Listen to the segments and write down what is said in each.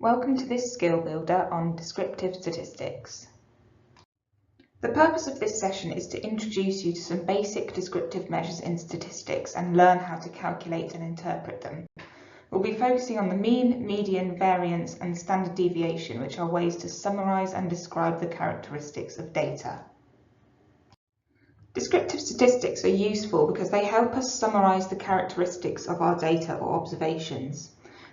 Welcome to this skill builder on descriptive statistics. The purpose of this session is to introduce you to some basic descriptive measures in statistics and learn how to calculate and interpret them. We'll be focusing on the mean, median, variance and standard deviation, which are ways to summarise and describe the characteristics of data. Descriptive statistics are useful because they help us summarise the characteristics of our data or observations.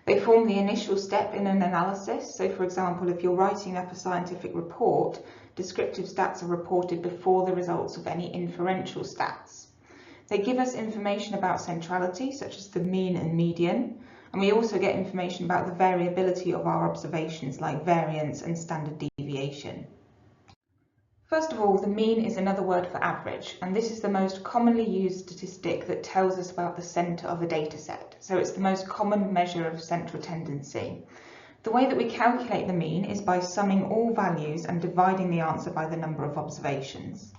They form the initial step in an analysis. So, for example, if you're writing up a scientific report, descriptive stats are reported before the results of any inferential stats. They give us information about centrality, such as the mean and median, and we also get information about the variability of our observations, like variance and standard deviation. First of all, the mean is another word for average, and this is the most commonly used statistic that tells us about the centre of a data set. So it's the most common measure of central tendency. The way that we calculate the mean is by summing all values and dividing the answer by the number of observations.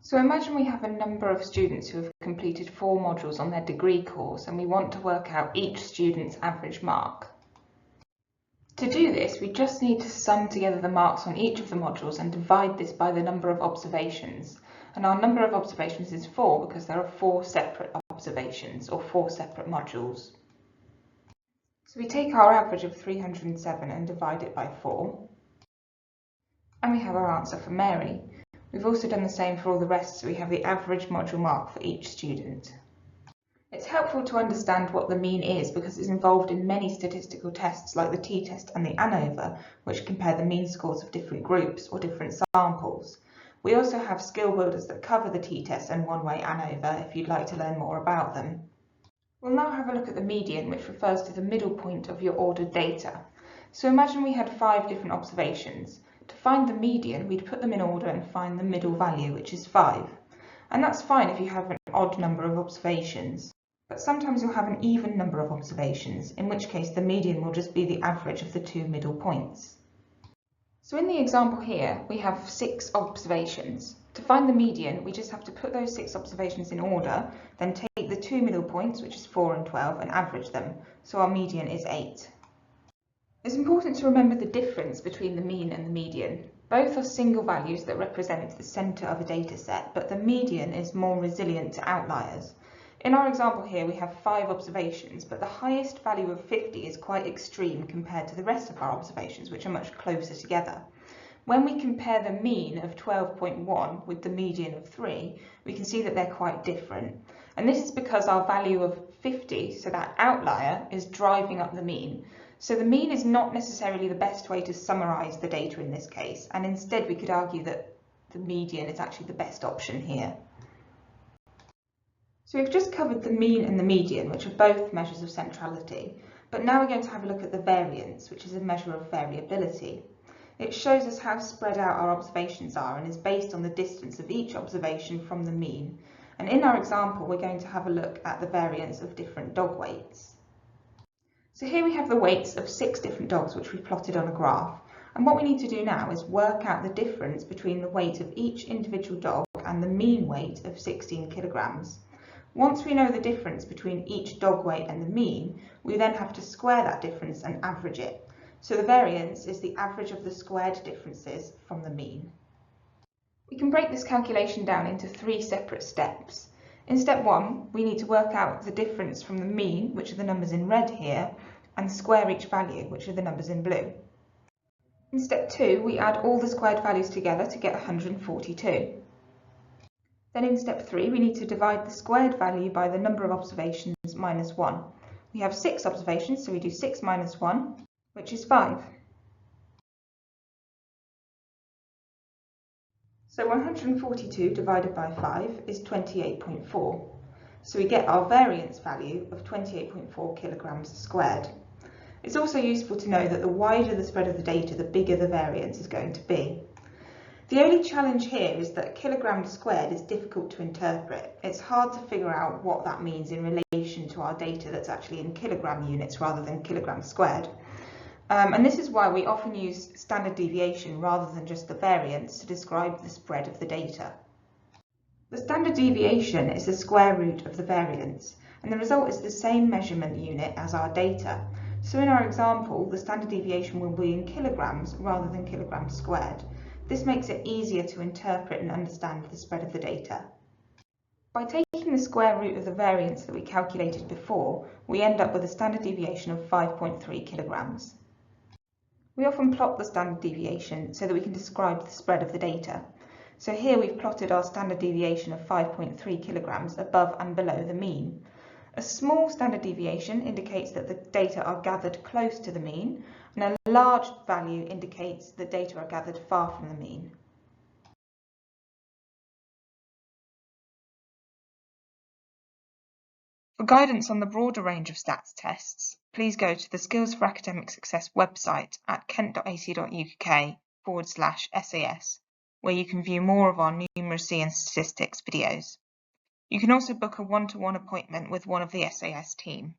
So imagine we have a number of students who have completed 4 modules on their degree course, and we want to work out each student's average mark. To do this, we just need to sum together the marks on each of the modules and divide this by the number of observations. And our number of observations is 4 because there are 4 separate observations or 4 separate modules. So we take our average of 307 and divide it by 4. And we have our answer for Mary. We've also done the same for all the rest, so we have the average module mark for each student. It's helpful to understand what the mean is because it's involved in many statistical tests like the t-test and the ANOVA, which compare the mean scores of different groups or different samples. We also have skill builders that cover the t-test and one-way ANOVA if you'd like to learn more about them. We'll now have a look at the median, which refers to the middle point of your ordered data. So imagine we had 5 different observations. To find the median, we'd put them in order and find the middle value, which is 5. And that's fine if you have an odd number of observations. But sometimes you'll have an even number of observations, in which case the median will just be the average of the 2 middle points. So in the example here, we have 6 observations. To find the median, we just have to put those 6 observations in order, then take the 2 middle points, which is 4 and 12, and average them. So our median is 8. It's important to remember the difference between the mean and the median. Both are single values that represent the centre of a data set, but the median is more resilient to outliers. In our example here, we have 5 observations, but the highest value of 50 is quite extreme compared to the rest of our observations, which are much closer together. When we compare the mean of 12.1 with the median of 3, we can see that they're quite different. And this is because our value of 50, so that outlier, is driving up the mean. So the mean is not necessarily the best way to summarise the data in this case, and instead we could argue that the median is actually the best option here. So we've just covered the mean and the median, which are both measures of centrality, but now we're going to have a look at the variance, which is a measure of variability. It shows us how spread out our observations are and is based on the distance of each observation from the mean. And in our example, we're going to have a look at the variance of different dog weights. So here we have the weights of 6 different dogs, which we've plotted on a graph. And what we need to do now is work out the difference between the weight of each individual dog and the mean weight of 16 kilograms. Once we know the difference between each dog weight and the mean, we then have to square that difference and average it. So the variance is the average of the squared differences from the mean. We can break this calculation down into 3 separate steps. In step 1, we need to work out the difference from the mean, which are the numbers in red here, and square each value, which are the numbers in blue. In step 2, we add all the squared values together to get 142. Then in step 3, we need to divide the squared value by the number of observations minus 1. We have 6 observations, so we do 6 minus 1, which is 5. So 142 divided by 5 is 28.4. So we get our variance value of 28.4 kilograms squared. It's also useful to know that the wider the spread of the data, the bigger the variance is going to be. The only challenge here is that kilogram squared is difficult to interpret. It's hard to figure out what that means in relation to our data that's actually in kilogram units rather than kilograms squared. And this is why we often use standard deviation rather than just the variance to describe the spread of the data. The standard deviation is the square root of the variance, and the result is the same measurement unit as our data. So in our example, the standard deviation will be in kilograms rather than kilograms squared. This makes it easier to interpret and understand the spread of the data. By taking the square root of the variance that we calculated before, we end up with a standard deviation of 5.3 kilograms. We often plot the standard deviation so that we can describe the spread of the data. So here we've plotted our standard deviation of 5.3 kilograms above and below the mean. A small standard deviation indicates that the data are gathered close to the mean, and a large value indicates that data are gathered far from the mean. For guidance on the broader range of stats tests, please go to the Skills for Academic Success website at kent.ac.uk/SAS, where you can view more of our numeracy and statistics videos. You can also book a one-to-one appointment with one of the SAS team.